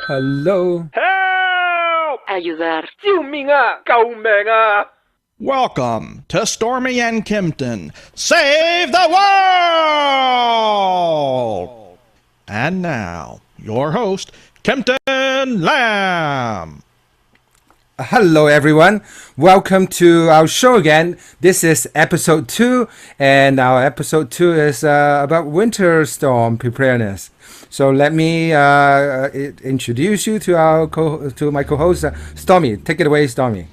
Hello. Help! Ayudar. 救命啊！救命啊！ Welcome to Stormy and Kempton. Save the world! And now, your host, Kempton Lamb. Hello, everyone. Welcome to our show again. This is episode 2, and our episode 2 is about winter storm preparedness. So let me introduce you to my co-host, Stormy. Take it away, Stormy.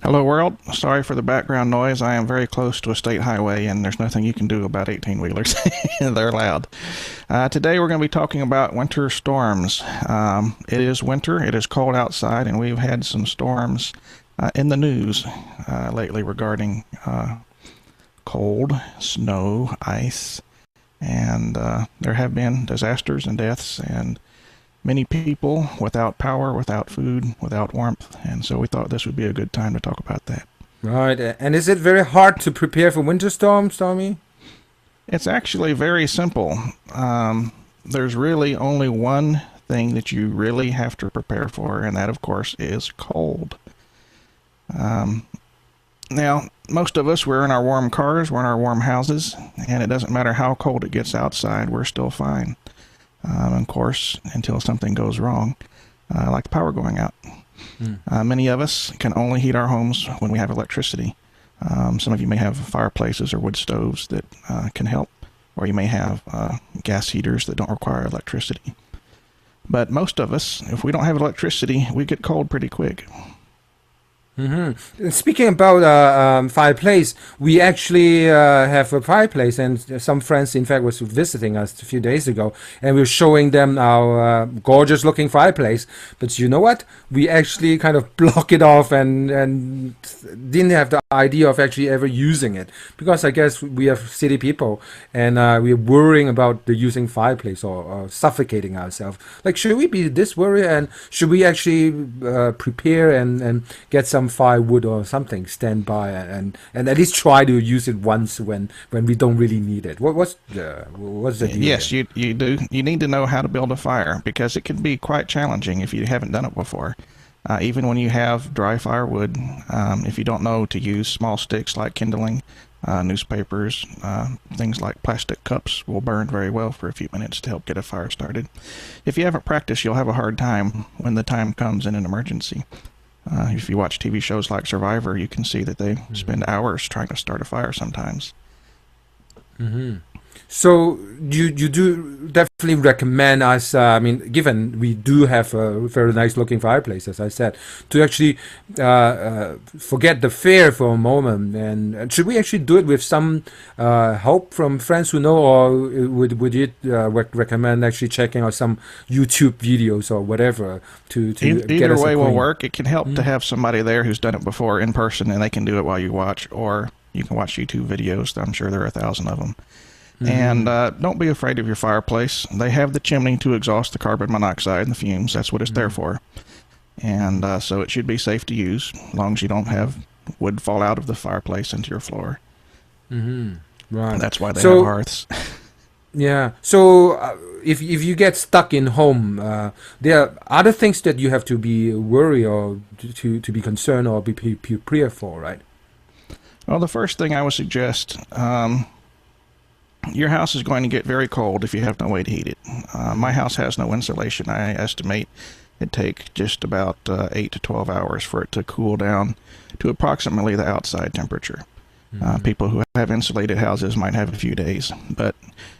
Hello, world. Sorry for the background noise. I am very close to a state highway, and there's nothing you can do about 18-wheelers. They're loud. Today, we're going to be talking about winter storms. It is winter. It is cold outside, and we've had some storms in the news lately regarding cold, snow, ice, and there have been disasters and deaths, and many people without power, without food, without warmth, and so we thought this would be a good time to talk about that. Right, and is it very hard to prepare for winter storms, Stormy? It's actually very simple. There's really only one thing that you really have to prepare for, and that, of course, is cold. Now, most of us, we're in our warm cars, we're in our warm houses, and it doesn't matter how cold it gets outside, we're still fine. Of course, until something goes wrong, like the power going out. Many of us can only heat our homes when we have electricity. Some of you may have fireplaces or wood stoves that can help, or you may have gas heaters that don't require electricity. But most of us, if we don't have electricity, we get cold pretty quick. Mm-hmm. Speaking about fireplace, we actually have a fireplace, and some friends, in fact, was visiting us a few days ago, and we were showing them our gorgeous-looking fireplace. But you know what? We actually kind of block it off and didn't have the idea of actually ever using it, because I guess we are city people, and we're worrying about the using fireplace or suffocating ourselves. Like, should we be this worried, and should we actually prepare and get some firewood or something, stand by and at least try to use it once when we don't really need it? What's the deal? Yes, you do. You need to know how to build a fire, because it can be quite challenging if you haven't done it before. Even when you have dry firewood, if you don't know to use small sticks like kindling, newspapers, things like plastic cups will burn very well for a few minutes to help get a fire started. If you haven't practiced, you'll have a hard time when the time comes in an emergency. If you watch TV shows like Survivor, you can see that they spend hours trying to start a fire sometimes. Mm-hmm. So you do definitely recommend us, I mean, given we do have a very nice looking fireplace, as I said, to actually forget the fear for a moment, and should we actually do it with some help from friends who know, or would you recommend actually checking out some YouTube videos or whatever to get either us way will acquainted? work. It can help to have somebody there who's done it before in person, and they can do it while you watch, or you can watch YouTube videos. I'm sure there are 1,000 of them. And don't be afraid of your fireplace. They have the chimney to exhaust the carbon monoxide and the fumes. That's what it's there for. And so it should be safe to use, as long as you don't have wood fall out of the fireplace into your floor. Right. And that's why they have hearths. Yeah. So if you get stuck in home, there are other things that you have to be worried or to be concerned or be prepared for, right? Well, the first thing I would suggest, your house is going to get very cold if you have no way to heat it. My house has no insulation. I estimate it take just about 8 to 12 hours for it to cool down to approximately the outside temperature. People who have insulated houses might have a few days. But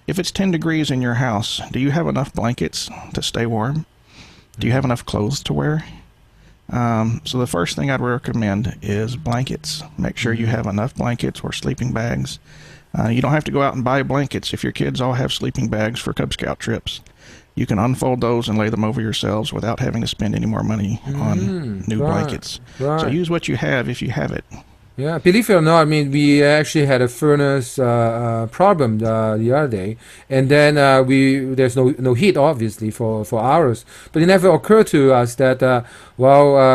if it's 10 degrees in your house, do you have enough blankets to stay warm? Do you have enough clothes to wear? So the first thing I'd recommend is blankets. Make sure you have enough blankets or sleeping bags. You don't have to go out and buy blankets. If your kids all have sleeping bags for Cub Scout trips, you can unfold those and lay them over yourselves without having to spend any more money on new blankets. Right. So use what you have if you have it. Yeah, believe it or not, I mean, we actually had a furnace problem the other day, and then there's no heat obviously for hours. But it never occurred to us that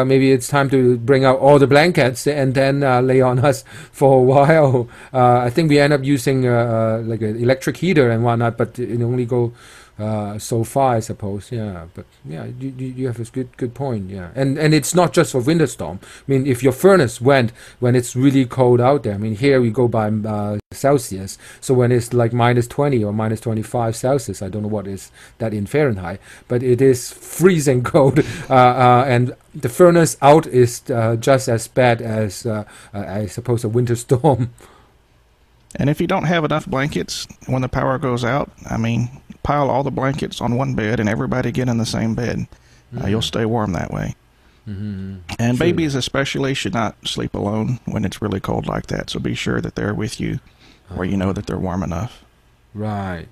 maybe it's time to bring out all the blankets and then lay on us for a while. I think we end up using like an electric heater and whatnot, but it only go so far, I suppose. Yeah, but yeah, you have a good point. Yeah, and it's not just for winter storm. I mean, if your furnace went when it's really cold out there. I mean, here we go by Celsius. So when it's like -20 or -25 Celsius, I don't know what is that in Fahrenheit, but it is freezing cold, and the furnace out is just as bad as I suppose a winter storm. And if you don't have enough blankets when the power goes out, I mean, pile all the blankets on one bed and everybody get in the same bed. You'll stay warm that way. Mm-hmm. And babies especially should not sleep alone when it's really cold like that. So be sure that they're with you where you know that they're warm enough. Right.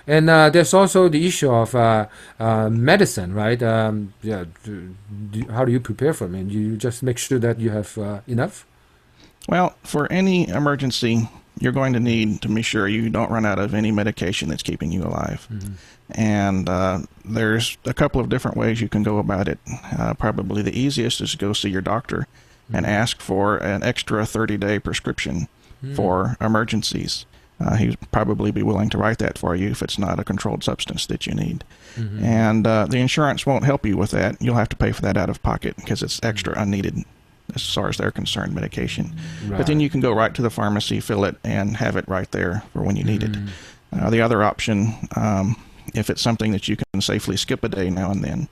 And there's also the issue of medicine, right? Yeah. How do you prepare for it? I mean, you just make sure that you have enough? Well, for any emergency, you're going to need to be sure you don't run out of any medication that's keeping you alive. Mm-hmm. And there's a couple of different ways you can go about it. Probably the easiest is to go see your doctor and ask for an extra 30-day prescription for emergencies. He'd probably be willing to write that for you if it's not a controlled substance that you need. Mm-hmm. And the insurance won't help you with that. You'll have to pay for that out of pocket because it's extra unneeded as far as they're concerned medication. Right. But then you can go right to the pharmacy, fill it, and have it right there for when you need it. The other option, if it's something that you can safely skip a day now and then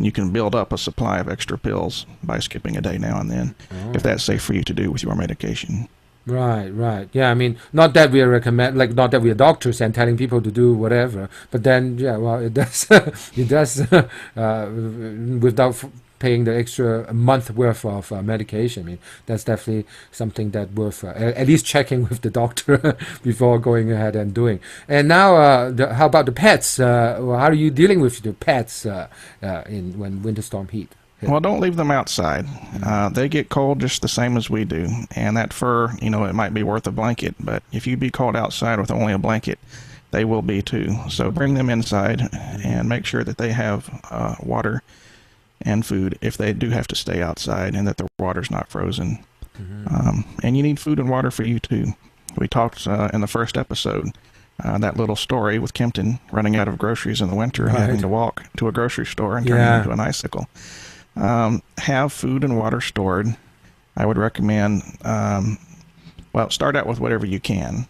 you can build up a supply of extra pills by skipping a day now and then, if that's safe for you to do with your medication. Right. Yeah, I mean, not that we not that we are doctors and telling people to do whatever, but then, yeah, well, it does, without paying the extra month worth of medication. I mean, that's definitely something that worth at least checking with the doctor before going ahead and doing. And now, how about the pets? How are you dealing with the pets when winter storm heat? Well, don't leave them outside. They get cold just the same as we do. And that fur, it might be worth a blanket. But if you be cold outside with only a blanket, they will be too. So bring them inside and make sure that they have water and food if they do have to stay outside and that the water's not frozen. And you need food and water for you too. We talked in the first episode, that little story with Kempton running out of groceries in the winter and having to walk to a grocery store and turning into an icicle. Have food and water stored. I would recommend, start out with whatever you can,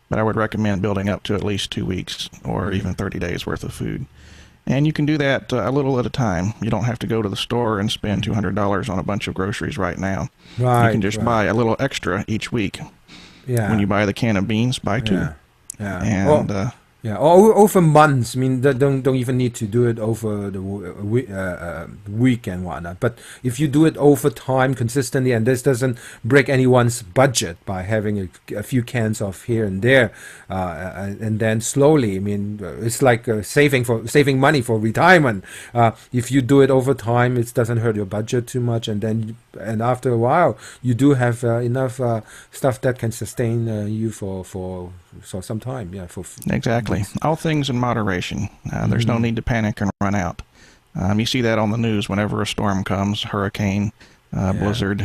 but I would recommend building up to at least 2 weeks or even 30 days worth of food. And you can do that a little at a time. You don't have to go to the store and spend $200 on a bunch of groceries right now. Right. You can just buy a little extra each week. Yeah. When you buy the can of beans, buy 2. Yeah. And or over months. I mean, don't even need to do it over the week and whatnot. But if you do it over time consistently, and this doesn't break anyone's budget by having a few cans of here and there, and then slowly, I mean, it's like saving money for retirement. If you do it over time, it doesn't hurt your budget too much, and after a while, you do have enough stuff that can sustain you for some time. Yeah, exactly. All things in moderation. There's no need to panic and run out. You see that on the news whenever a storm comes, hurricane, blizzard,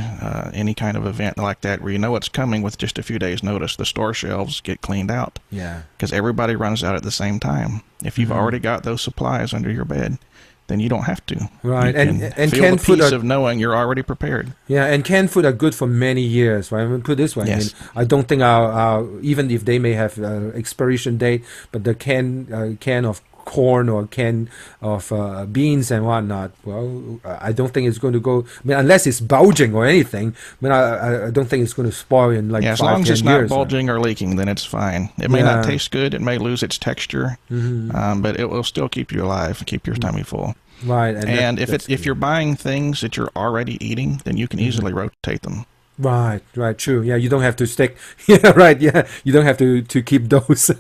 any kind of event like that where you know it's coming with just a few days' notice. The store shelves get cleaned out. Yeah. Because everybody runs out at the same time. If you've already got those supplies under your bed, then you don't have to. Right, and feel canned the food peace of knowing you're already prepared. Yeah, and canned food are good for many years. Right? I mean, put it this way, yes. I mean, I don't think our even if they may have expiration date, but the can of corn or can of beans and whatnot, well, I don't think it's going to go. I mean, unless it's bulging or anything. I mean, I don't think it's going to spoil in like 5-10 years. As long as it's not bulging or leaking, then it's fine. It may not taste good. It may lose its texture, but it will still keep you alive, keep your tummy full. Right. And if you're buying things that you're already eating, then you can easily rotate them. Right, true. Yeah, you don't have to stick. Yeah, right. Yeah, you don't have to keep those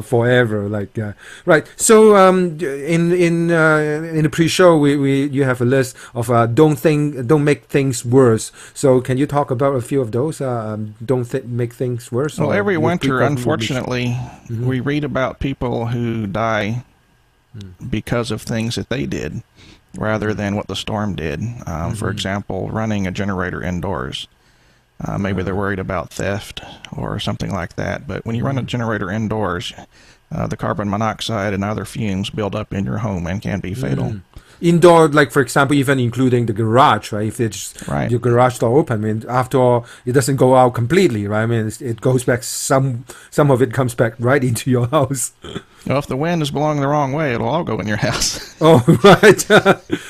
forever. Like, right. So, in the pre-show, you have a list of don't make things worse. So, can you talk about a few of those? Don't make things worse. Well, every winter, unfortunately, we read about people who die because of things that they did, rather than what the storm did. For example, running a generator indoors. Maybe they're worried about theft or something like that. But when you run a generator indoors, the carbon monoxide and other fumes build up in your home and can be fatal. Indoor, like for example, even including the garage, right? If it's Right. your garage door open, I mean, after all, it doesn't go out completely, right? I mean, it goes back. Some of it comes back right into your house. Well, if the wind is blowing the wrong way, it'll all go in your house. Oh, right.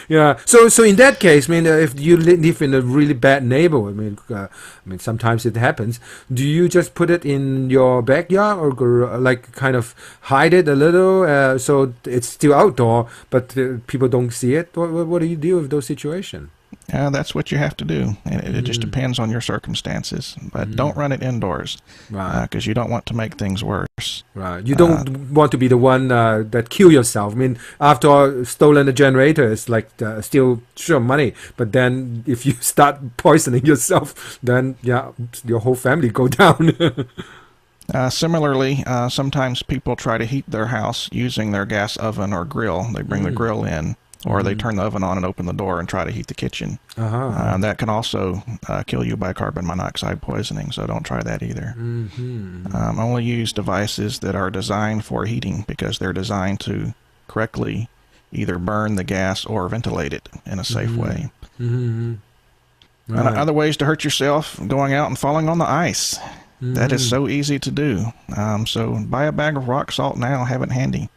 Yeah. So in that case, I mean, if you live in a really bad neighborhood, I mean, sometimes it happens. Do you just put it in your backyard or like kind of hide it a little so it's still outdoor, but people don't see it? What do you do with those situations? That's what you have to do. And it just depends on your circumstances. But don't run it indoors, Right. because you don't want to make things worse. Right. You don't want to be the one that kill yourself. I mean, after all, stolen a generator is like still sure money. But then if you start poisoning yourself, then yeah, your whole family go down. Similarly, sometimes people try to heat their house using their gas oven or grill. They bring the grill in, or they turn the oven on and open the door and try to heat the kitchen. That can also kill you by carbon monoxide poisoning, so don't try that either. Only use devices that are designed for heating, because they're designed to correctly either burn the gas or ventilate it in a safe way. And other ways to hurt yourself: going out and falling on the ice. That is so easy to do. So buy a bag of rock salt now, have it handy.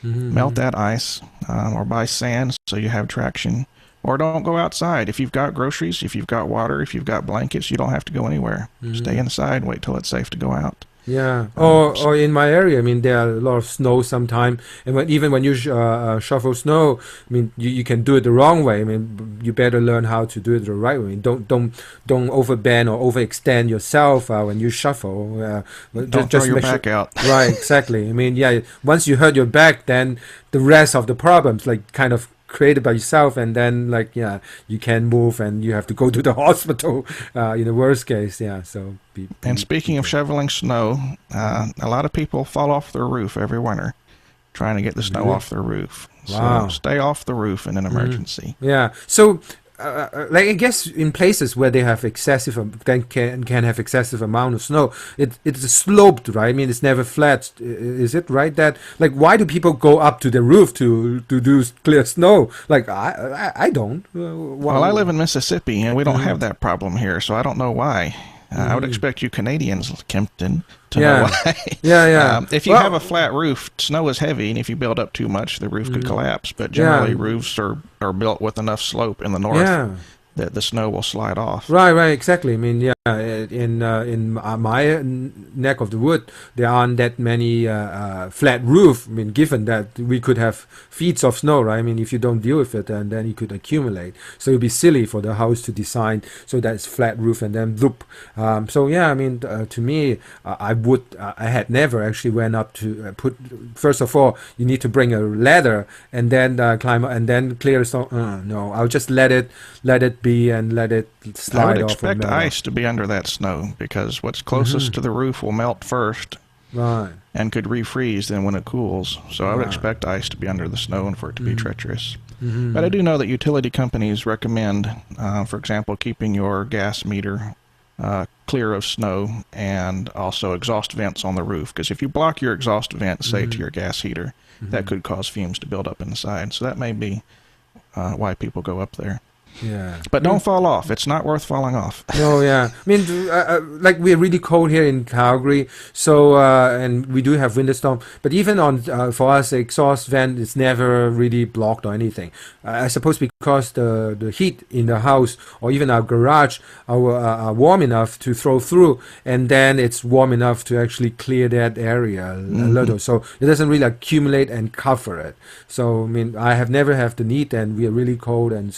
Melt that ice, or buy sand so you have traction. Or don't go outside. If you've got groceries, if you've got water, if you've got blankets, you don't have to go anywhere. Stay inside, wait till it's safe to go out. Yeah, or in my area, I mean, there are a lot of snow sometimes, and even when you shovel snow, I mean, you can do it the wrong way. I mean, you better learn how to do it the right way. I mean, don't overbend or overextend yourself when you shovel. Don't throw your back out. Right, exactly. I mean, yeah, once you hurt your back, then the rest of the problems, like, kind of created by yourself, and then like you can't move and you have to go to the hospital in the worst case. So and speaking of shoveling snow, a lot of people fall off their roof every winter trying to get the snow off their roof. Wow. So stay off the roof in an emergency. So like I guess in places where they have excessive can have excessive amount of snow, it's sloped, right? I mean, it's never flat. Is it right that, like, why do people go up to the roof to do clear snow? Like I don't. Well, I live in Mississippi and we don't have that problem here, so I don't know why. I would expect you Canadians, Kempton, to know why. If you have a flat roof, snow is heavy, and if you build up too much, the roof could collapse. But generally, roofs are built with enough slope in the north that the snow will slide off. Right, exactly. I mean, in my neck of the wood, there aren't that many flat roof. I mean, given that we could have feet of snow, right? I mean, if you don't deal with it, and then it could accumulate. So it'd be silly for the house to design so that it's flat roof and then loop. So yeah, I mean, to me, I had never actually went up to put. First of all, you need to bring a ladder and then climb and then clear the snow. No, I'll just let it be and let it slide off. I would expect ice to be under that snow, because what's closest to the roof will melt first, and could refreeze then when it cools. So I would expect ice to be under the snow and for it to be treacherous. But I do know that utility companies recommend, for example, keeping your gas meter clear of snow, and also exhaust vents on the roof, because if you block your exhaust vent, say to your gas heater, that could cause fumes to build up inside. So that may be why people go up there. But don't fall off. It's not worth falling off. No, I mean, like, we're really cold here in Calgary, so and we do have winter storm. But even on for us, the exhaust vent is never really blocked or anything. I suppose because the heat in the house or even our garage are warm enough to throw through, and then it's warm enough to actually clear that area a little. So it doesn't really accumulate and cover it. So I mean, I have never had the need, and we are really cold, and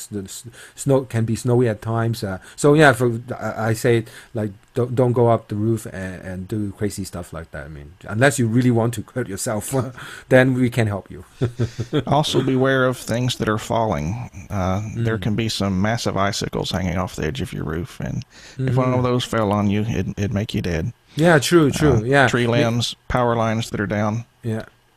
snow can be snowy at times. So yeah, I say, like, don't go up the roof and do crazy stuff like that. I mean, unless you really want to hurt yourself, then we can help you. Also beware of things that are falling. There can be some massive icicles hanging off the edge of your roof, and if one of those fell on you, it'd make you dead. Yeah, true. Tree limbs, power lines that are down.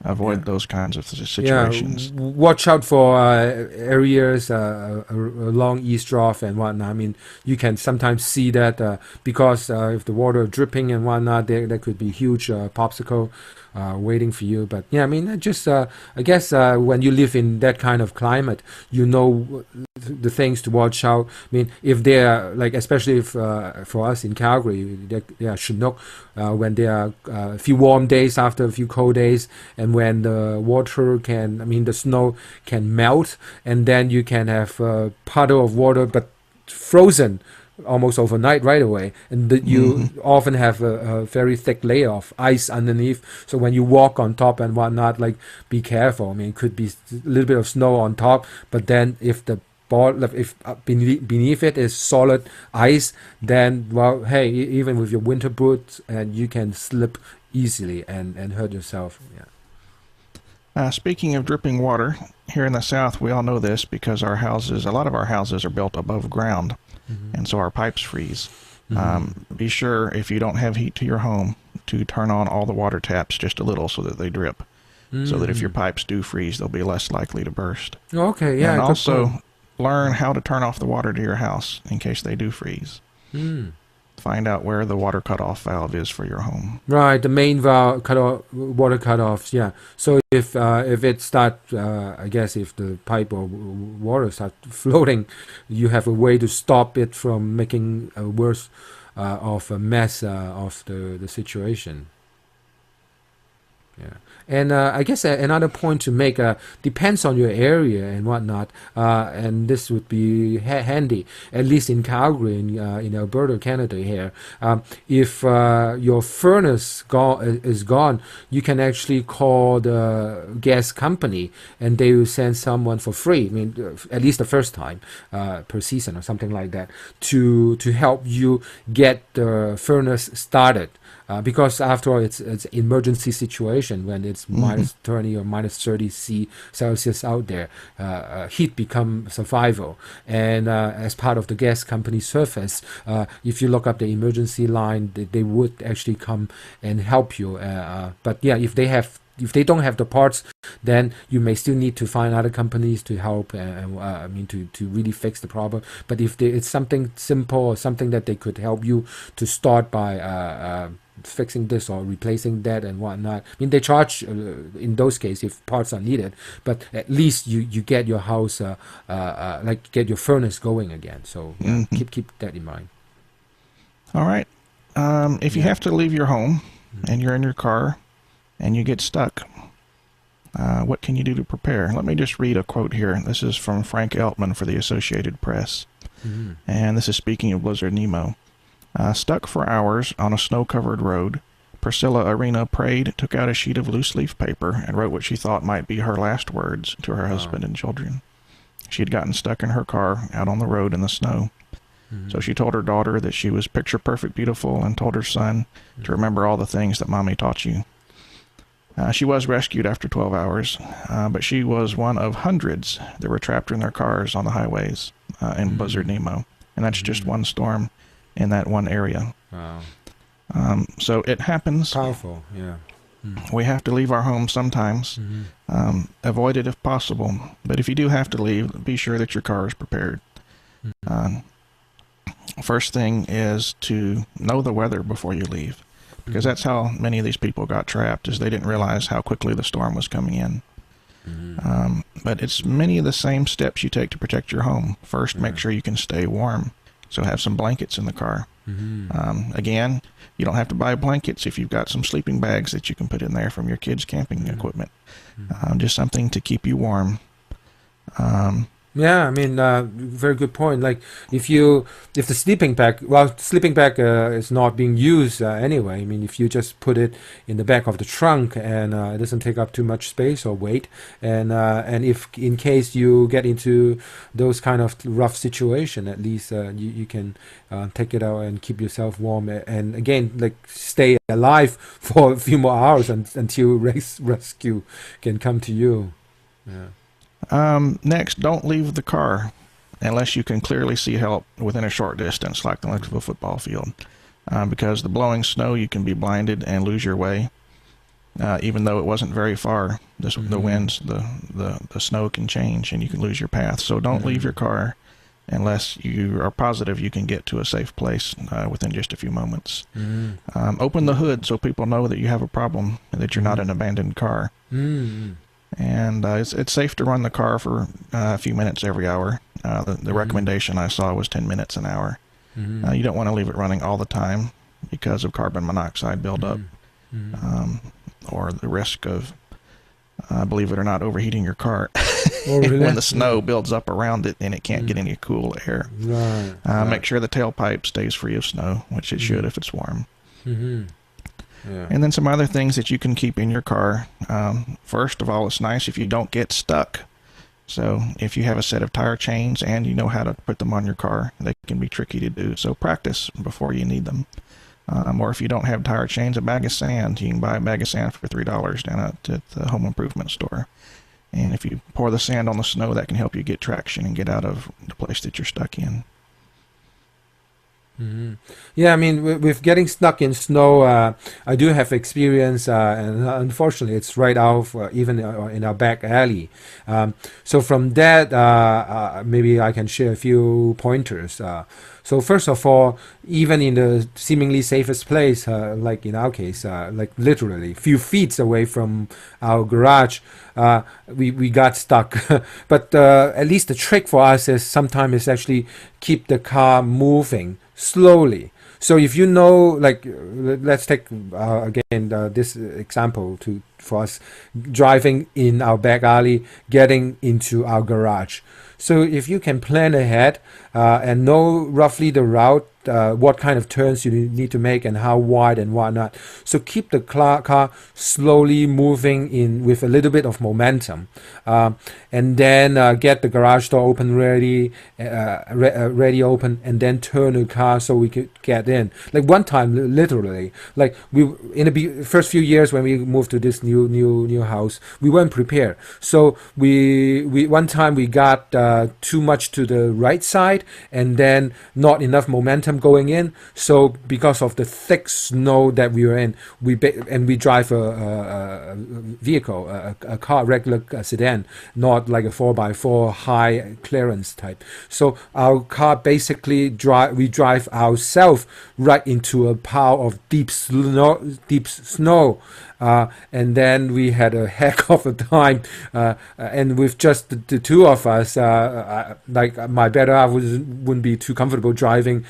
Avoid those kinds of situations. Watch out for areas along eavesdrop and whatnot. I mean, you can sometimes see that because if the water dripping and whatnot, there could be huge popsicle waiting for you. But yeah, I mean, I guess when you live in that kind of climate, you know the things to watch out. I mean, if they're like, especially if for us in Calgary, they are Chinook, when there are a few warm days after a few cold days, and when the water the snow can melt, and then you can have a puddle of water, but frozen almost overnight right away, and you often have a very thick layer of ice underneath, so when you walk on top and whatnot, like, be careful. I mean, it could be a little bit of snow on top, but then if the if beneath it is solid ice, then, well, hey, even with your winter boots, and you can slip easily and hurt yourself. Speaking of dripping water, here in the South, we all know this because a lot of our houses are built above ground, and so our pipes freeze. Be sure, if you don't have heat to your home, to turn on all the water taps just a little so that they drip, so that if your pipes do freeze, they'll be less likely to burst. Okay, yeah. And also, learn how to turn off the water to your house in case they do freeze. Find out where the water cutoff valve is for your home. Right, the main valve water cutoffs. Yeah. So if it starts, I guess if the pipe or water start floating, you have a way to stop it from making a worse of a mess of the situation. Yeah. And I guess another point to make, depends on your area and whatnot, and this would be handy, at least in Calgary, in Alberta, Canada here. If your furnace is gone, you can actually call the gas company, and they will send someone for free. I mean, at least the first time per season or something like that, to help you get the furnace started. Because after all, it's emergency situation when it's minus 20 or minus 30 Celsius out there. Heat become survival. And as part of the gas company service, if you look up the emergency line, they would actually come and help you. But yeah, if they don't have the parts, then you may still need to find other companies to help, to really fix the problem. But if it's something simple or something that they could help you to start by fixing this or replacing that and whatnot, I mean, they charge in those cases if parts are needed, but at least you get your house, get your furnace going again. So keep that in mind. All right. If you have to leave your home and you're in your car and you get stuck, what can you do to prepare? Let me just read a quote here. This is from Frank Eltman for the Associated Press. And this is speaking of Blizzard Nemo. Stuck for hours on a snow-covered road, Priscilla Arena prayed, took out a sheet of loose-leaf paper, and wrote what she thought might be her last words to her husband and children. She had gotten stuck in her car out on the road in the snow. So she told her daughter that she was picture-perfect beautiful, and told her son to remember all the things that Mommy taught you. She was rescued after 12 hours, but she was one of hundreds that were trapped in their cars on the highways in Blizzard Nemo. And that's just one storm in that one area. Wow. So it happens. Powerful, yeah. We have to leave our home sometimes. Avoid it if possible. But if you do have to leave, be sure that your car is prepared. First thing is to know the weather before you leave, because that's how many of these people got trapped, is they didn't realize how quickly the storm was coming in. But it's many of the same steps you take to protect your home. First, make sure you can stay warm. So have some blankets in the car. Again, you don't have to buy blankets if you've got some sleeping bags that you can put in there from your kids' camping equipment. Just something to keep you warm. Yeah, I mean, very good point. Like, if the sleeping bag is not being used anyway. I mean, if you just put it in the back of the trunk and it doesn't take up too much space or weight, and if in case you get into those kind of rough situation, at least you can take it out and keep yourself warm. And again, like, stay alive for a few more hours until rescue can come to you. Yeah. Next, don't leave the car unless you can clearly see help within a short distance, like the length of a football field. Because the blowing snow, you can be blinded and lose your way. Even though it wasn't very far, the winds, the snow can change and you can lose your path. So don't leave your car unless you are positive you can get to a safe place within just a few moments. Open the hood so people know that you have a problem and that you're not an abandoned car. And it's safe to run the car for a few minutes every hour. The recommendation I saw was 10 minutes an hour. You don't want to leave it running all the time because of carbon monoxide buildup, or the risk of, believe it or not, overheating your car. When the snow builds up around it and it can't get any cool air. Make sure the tailpipe stays free of snow, which it should if it's warm. And then some other things that you can keep in your car. First of all, it's nice if you don't get stuck. So if you have a set of tire chains and you know how to put them on your car, they can be tricky to do. So practice before you need them. Or if you don't have tire chains, a bag of sand. You can buy a bag of sand for $3 down at the home improvement store. And if you pour the sand on the snow, that can help you get traction and get out of the place that you're stuck in. Yeah, I mean, with getting stuck in snow, I do have experience, and unfortunately, it's right out even in our back alley. So from that, maybe I can share a few pointers. So first of all, even in the seemingly safest place, like in our case, like literally a few feet away from our garage, we got stuck. But at least the trick for us is sometimes is actually keep the car moving slowly. So if you know, like, let's take again this example for us driving in our back alley, getting into our garage. So if you can plan ahead and know roughly the route, what kind of turns you need to make and how wide and whatnot. So keep the car slowly moving in with a little bit of momentum, and then get the garage door open ready open, and then turn the car so we could get in. Like one time, literally, like we in the first few years when we moved to this new house, we weren't prepared. So we one time we got too much to the right side and then not enough momentum going in. So because of the thick snow that we were in, we drive a vehicle, a car, regular sedan, not like a 4x4 high clearance type. So our car basically we drive ourselves right into a pile of deep snow. And then we had a heck of a time, and with just the two of us, like my better half wouldn't be too comfortable driving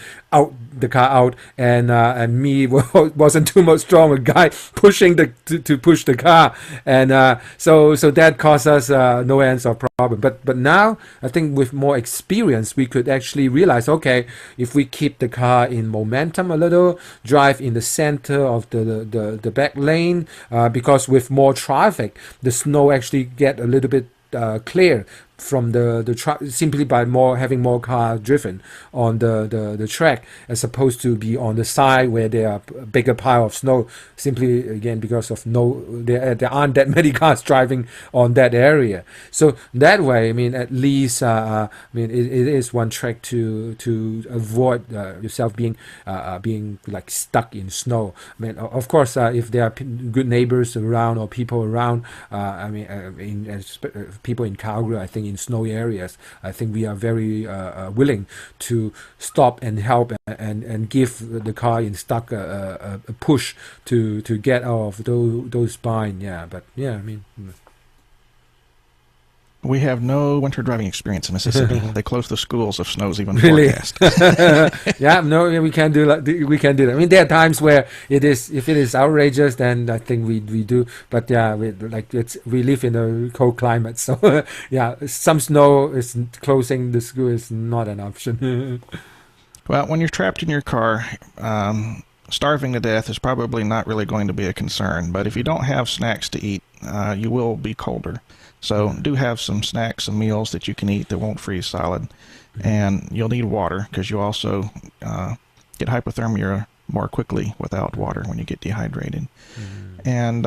the car out, and me wasn't too much strong a guy pushing to push the car, and so that caused us no ends of problem. But now I think with more experience we could actually realize, okay, if we keep the car in momentum a little, drive in the center of the back lane. Because with more traffic, the snow actually get a little bit clear from simply by having more car driven on the track, as opposed to be on the side where there are a bigger pile of snow, simply again because of there aren't that many cars driving on that area. So that way, I mean, at least I mean it is one trick to avoid yourself being like stuck in snow. I mean, of course, if there are good neighbors around or people around, I mean, people in Calgary, I think in snowy areas, I think we are very willing to stop and help and give the car in stuck a push to get out of those bind. Yeah, but yeah, I mean. We have no winter driving experience in Mississippi. They close the schools if snow's even really? forecast. Yeah, no, we can't do that. I mean, there are times where if it is outrageous, then I think we do. But yeah, we live in a cold climate, so yeah, some snow is closing the school is not an option. Well, when you're trapped in your car, starving to death is probably not really going to be a concern. But if you don't have snacks to eat, you will be colder. So do have some snacks, some meals that you can eat that won't freeze solid. And you'll need water, because you also get hypothermia more quickly without water when you get dehydrated. And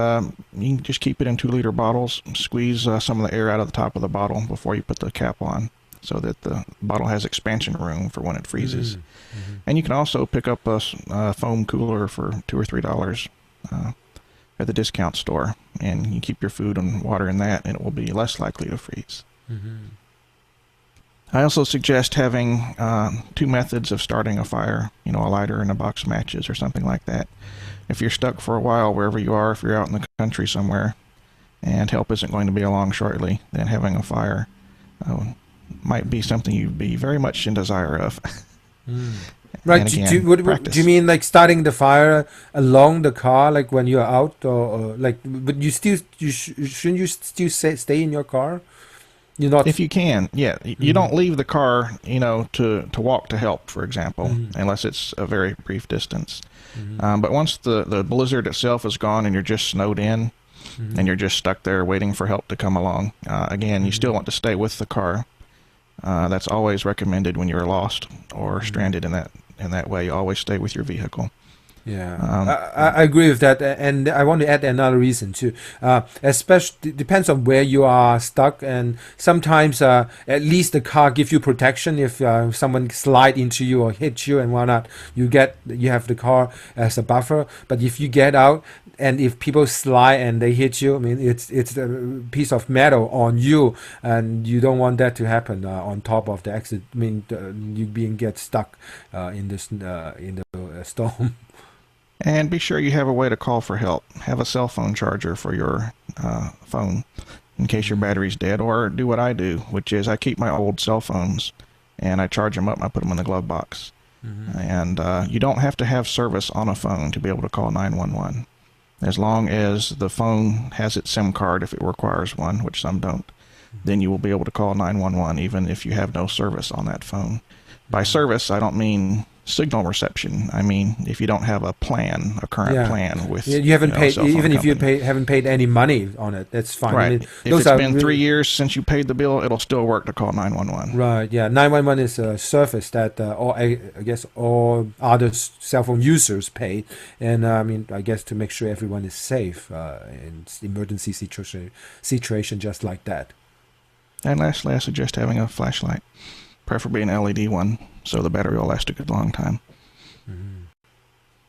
you can just keep it in 2-liter bottles. Squeeze some of the air out of the top of the bottle before you put the cap on, so that the bottle has expansion room for when it freezes. And you can also pick up a foam cooler for $2 or $3 at the discount store, and you keep your food and water in that, and it will be less likely to freeze. I also suggest having two methods of starting a fire, a lighter and a box of matches or something like that. If you're stuck for a while wherever you are, if you're out in the country somewhere and help isn't going to be along shortly, then having a fire might be something you'd be very much in desire of. Right. And again, do you mean like starting the fire along the car, like when you're out, or like? But shouldn't you still stay in your car? You're not. If you can, yeah. You don't leave the car, to walk to help, for example, unless it's a very brief distance. But once the blizzard itself is gone and you're just snowed in, and you're just stuck there waiting for help to come along, again, you still want to stay with the car. That's always recommended when you're lost or stranded in that way. You always stay with your vehicle. Yeah, I agree with that, and I want to add another reason too. Especially depends on where you are stuck, and sometimes at least the car gives you protection if someone slide into you or hit you and whatnot. You have the car as a buffer. But if you get out and if people slide and they hit you, I mean it's a piece of metal on you, and you don't want that to happen on top of the accident. I mean you get stuck in the storm. And be sure you have a way to call for help. Have a cell phone charger for your phone in case your battery's dead, or do what I do, which is I keep my old cell phones and I charge them up and I put them in the glove box. And you don't have to have service on a phone to be able to call 911. As long as the phone has its SIM card, if it requires one, which some don't, then you will be able to call 911 even if you have no service on that phone. By service, I don't mean signal reception. I mean, if you don't have a plan, a current plan with you haven't paid, even if company. you haven't paid any money on it, that's fine. Right. I mean, if it's been 3 years since you paid the bill, it'll still work to call 911. Right. Yeah. 911 is a service that I guess all other cell phone users pay, and I mean, I guess to make sure everyone is safe in emergency situation just like that. And lastly, I suggest having a flashlight, preferably an LED one, so the battery will last a good long time.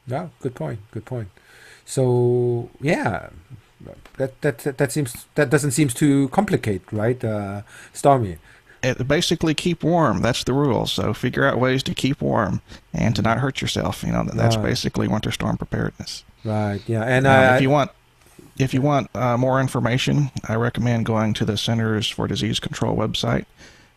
Yeah, good point. So yeah, that doesn't seem too complicated, right, Stormy? Basically, keep warm. That's the rule. So figure out ways to keep warm and to not hurt yourself. That's basically winter storm preparedness. Right. Yeah. And if you want more information, I recommend going to the Centers for Disease Control website.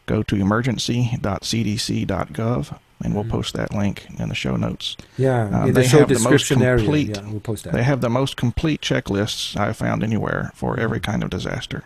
Go to emergency.cdc.gov, and we'll post that link in the show notes. Yeah, in the show description area. Yeah, we'll post that. They have the most complete checklists I've found anywhere for every kind of disaster.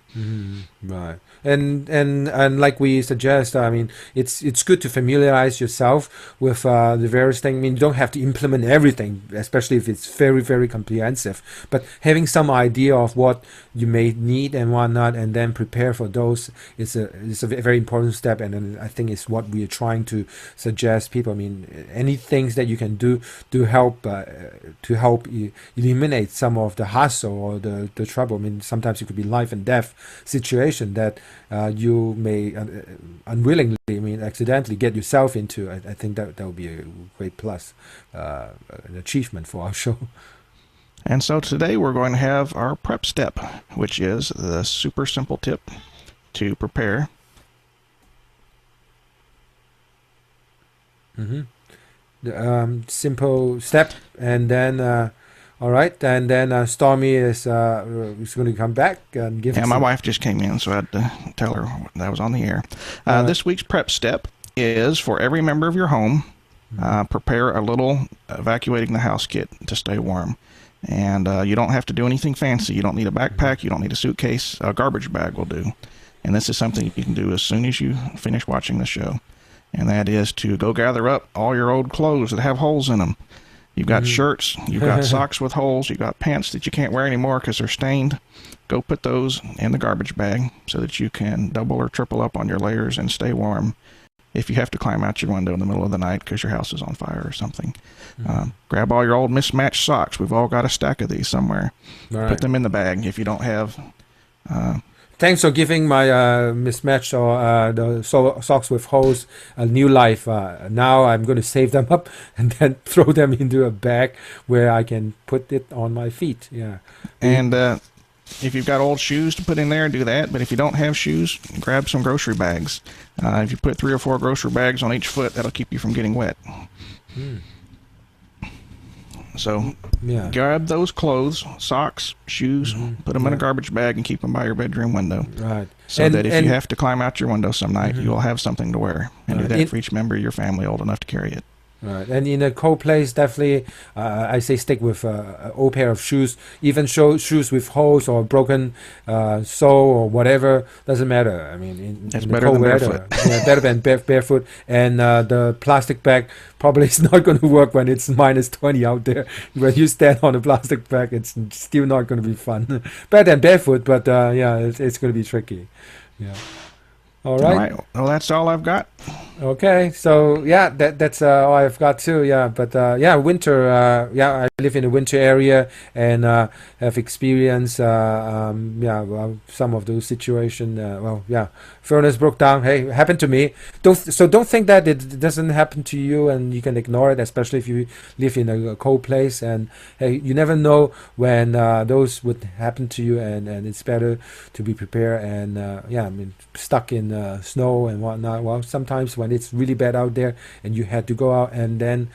Right. And like we suggest, I mean, it's good to familiarize yourself with the various things. I mean, you don't have to implement everything, especially if it's very, very comprehensive. But having some idea of what you may need and whatnot, and then prepare for those is a very important step. And I think it's what we are trying to suggest people. I mean, any things that you can do to help eliminate some of the hassle or the trouble. I mean, sometimes it could be life and death situation that you may unwillingly, I mean, accidentally get yourself into. I think that would be a great plus, an achievement for our show. And so today we're going to have our prep step, which is the super simple tip to prepare. The simple step, and then all right, and then Stormy is going to come back and give. Yeah, my wife just came in, so I had to tell her that I was on the air. This week's prep step is for every member of your home. Prepare a little evacuating the house kit to stay warm. And you don't have to do anything fancy. You don't need a backpack. You don't need a suitcase. A garbage bag will do. And this is something you can do as soon as you finish watching the show. And that is to go gather up all your old clothes that have holes in them. You've got shirts. You've got socks with holes. You've got pants that you can't wear anymore because they're stained. Go put those in the garbage bag so that you can double or triple up on your layers and stay warm. If you have to climb out your window in the middle of the night because your house is on fire or something. Grab all your old mismatched socks. We've all got a stack of these somewhere. Right. Put them in the bag if you don't have... Thanks for giving my mismatched or the socks with holes a new life. Now I'm going to save them up and then throw them into a bag where I can put it on my feet. Yeah. And If you've got old shoes to put in there, do that. But if you don't have shoes, grab some grocery bags. If you put 3 or 4 grocery bags on each foot, that'll keep you from getting wet. So Yeah. grab those clothes, socks, shoes, put them in a garbage bag, and keep them by your bedroom window. Right. So that if you have to climb out your window some night, you'll have something to wear. And do Right. that for each member of your family old enough to carry it. Right, and in a cold place, definitely, I say stick with an old pair of shoes. Even shoes with holes or broken sole or whatever, doesn't matter. I mean, in the better cold than weather, barefoot. yeah, better than barefoot. And the plastic bag probably is not going to work when it's minus 20 out there. When you stand on a plastic bag, it's still not going to be fun. Better than barefoot, but yeah, it's going to be tricky. Yeah. All right. Well, that's all I've got. Okay, so yeah, that's all I've got too. Yeah, but yeah, winter. Yeah, I live in a winter area and have experienced yeah, well, some of those situations. Well, yeah, furnace broke down. Hey, happened to me. Don't think that it doesn't happen to you and you can ignore it, especially if you live in a cold place. And hey, you never know when those would happen to you, and it's better to be prepared. And yeah, I mean, stuck in snow and whatnot. Well, sometimes when it's really bad out there and you had to go out and then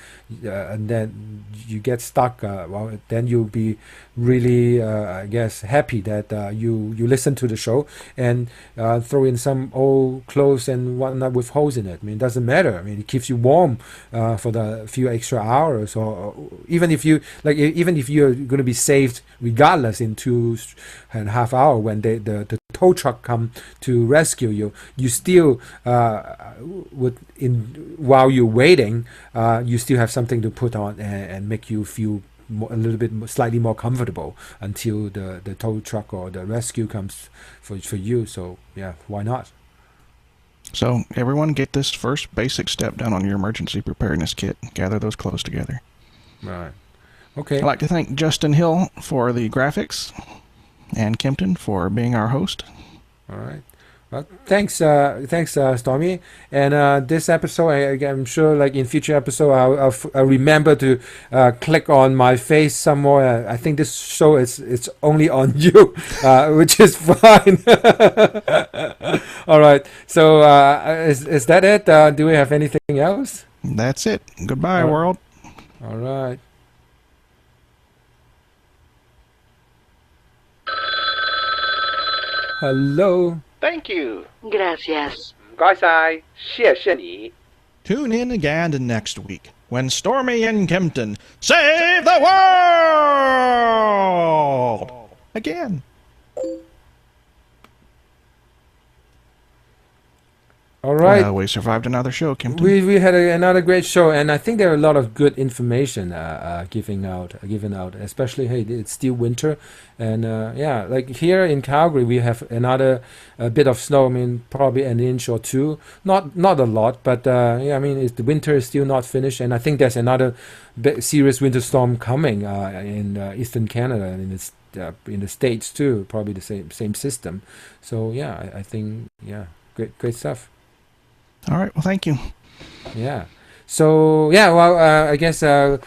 you get stuck, well, then you'll be really I guess happy that you listen to the show and throw in some old clothes and whatnot with holes in it. I mean, it doesn't matter. I mean, it keeps you warm for the few extra hours, or even if you even if you're going to be saved regardless in 2.5 hours when the tow truck come to rescue you, you still while you're waiting, you still have something to put on and make you feel a little bit slightly more comfortable until the tow truck or the rescue comes for you. So yeah, why not? So everyone get this first basic step down on your emergency preparedness kit. Gather those clothes together. Right. Okay. I'd like to thank Justin Hill for the graphics and Kempton for being our host. All right. Well, thanks, Stormy. And this episode, I'm sure, like in future episode, I'll remember to click on my face somewhere. I think this show it's only on you, which is fine. All right. So is that it? Do we have anything else? That's it. Goodbye, world. All right. Hello. Thank you. Gracias. 唔該晒，謝謝你。 Tune in again next week when Stormy and Kempton save the world again. All right. Well, we survived another show, Kempton. We had another great show, and I think there are a lot of good information given out. Especially, hey, it's still winter, and yeah, like here in Calgary, we have another bit of snow. I mean, probably an inch or two. Not a lot, but yeah, I mean, the winter is still not finished, and I think there's another serious winter storm coming in eastern Canada and in the States too. Probably the same system. So yeah, I think yeah, great stuff. All right. Well, thank you. Yeah. So yeah, well, I guess yeah,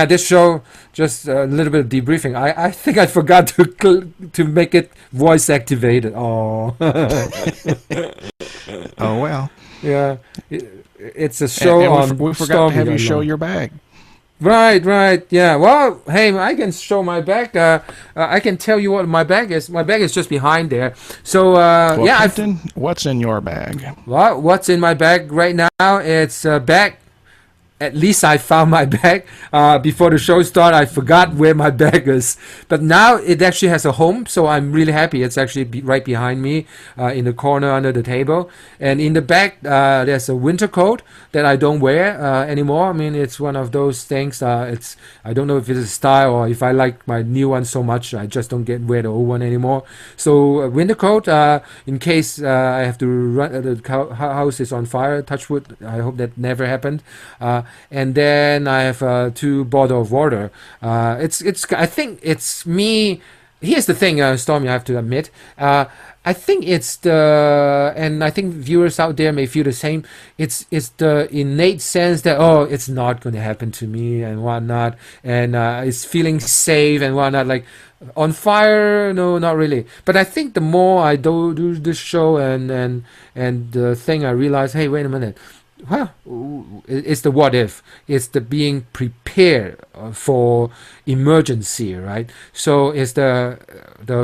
this show just a little bit of debriefing. I think I forgot to make it voice activated. Oh. Oh well. Yeah, it's a show and on. we forgot Stormy to have you show alone. your bag. Right. Yeah. Well, hey, I can show my bag. I can tell you what my bag is. My bag is just behind there. So Well, yeah, Kempton, what's in your bag? well, what's in my bag right now? It's a bag. At least I found my bag. Before the show started, I forgot where my bag is. But now it actually has a home, so I'm really happy. It's actually right behind me in the corner under the table. And in the back, there's a winter coat that I don't wear anymore. I mean, it's one of those things. I don't know if it's a style or if I like my new one so much, I just don't wear the old one anymore. So a winter coat, in case I have to run, the house is on fire, touch wood. I hope that never happened. And then I have 2 bottles of water. I think it's me. Here's the thing, Stormy, I have to admit. I think and I think viewers out there may feel the same. It's the innate sense that, oh, it's not going to happen to me and whatnot, and it's feeling safe and whatnot. Like on fire, no, not really. But I think the more I do this show and the thing, I realize, hey, wait a minute. Well, it's the what if. It's the being prepared for emergency, right? So it's the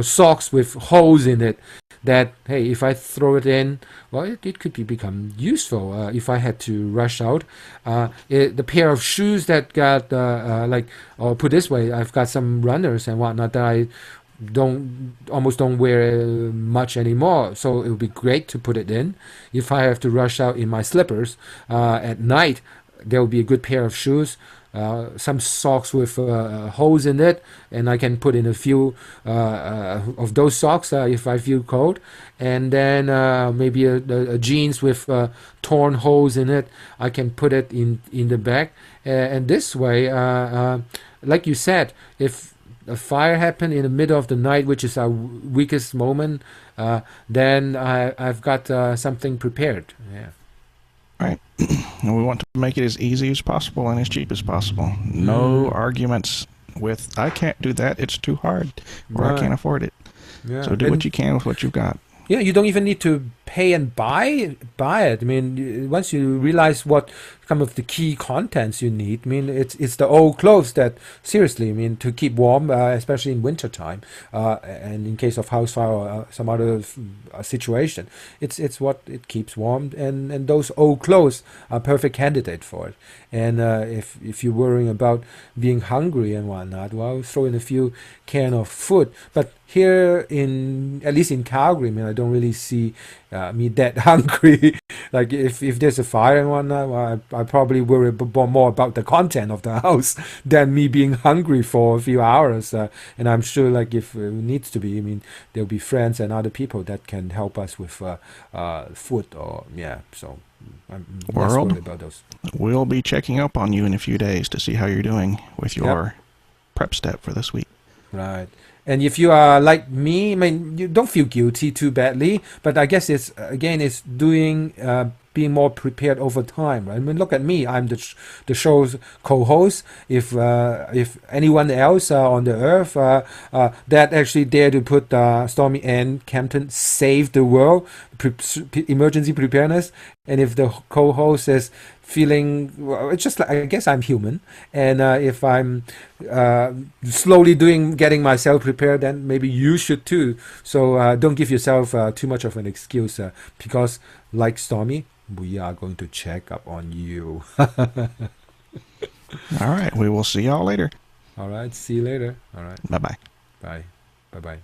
socks with holes in it that, hey, if I throw it in, well, it could become useful if I had to rush out. The pair of shoes that got or put this way, I've got some runners and whatnot that I almost don't wear much anymore, so it would be great to put it in if I have to rush out in my slippers at night. There will be a good pair of shoes, some socks with holes in it, and I can put in a few of those socks if I feel cold, and then maybe a jeans with torn holes in it. I can put it in the bag, and this way, like you said, if a fire happened in the middle of the night, which is our weakest moment, then I've got something prepared. Yeah. Right. And we want to make it as easy as possible and as cheap as possible. No arguments with, I can't do that, it's too hard, or I can't afford it. Yeah. So do what you can with what you've got. Yeah, you don't even need to pay and buy it. I mean, once you realize what some of the key contents you need, I mean, it's the old clothes that, seriously, I mean, to keep warm, especially in winter time, and in case of house fire or some other situation, it's what it keeps warm, and those old clothes are perfect candidate for it. And if you're worrying about being hungry and whatnot, well, throw in a few can of food. But here at least in Calgary, I mean, I don't really see me that hungry. Like if there's a fire and whatnot, well, I probably worry more about the content of the house than me being hungry for a few hours. And I'm sure, like, if it needs to be, I mean, there'll be friends and other people that can help us with food or So I'm less worried about those. We'll be checking up on you in a few days to see how you're doing with your prep step for this week. Right. And if you are like me, I mean, you don't feel guilty too badly, but I guess it's doing being more prepared over time, right? I mean, look at me. I'm the show's co-host. If anyone else on the earth that actually dare to put Stormy and Kempton save the world, emergency preparedness, and if the co-host is feeling, well, it's just like, I guess I'm human, and if I'm slowly getting myself prepared, then maybe you should too. So don't give yourself too much of an excuse, because like Stormy, we are going to check up on you. All right, we will see y'all later. All right, see you later. All right, Bye-bye. bye. Bye-bye.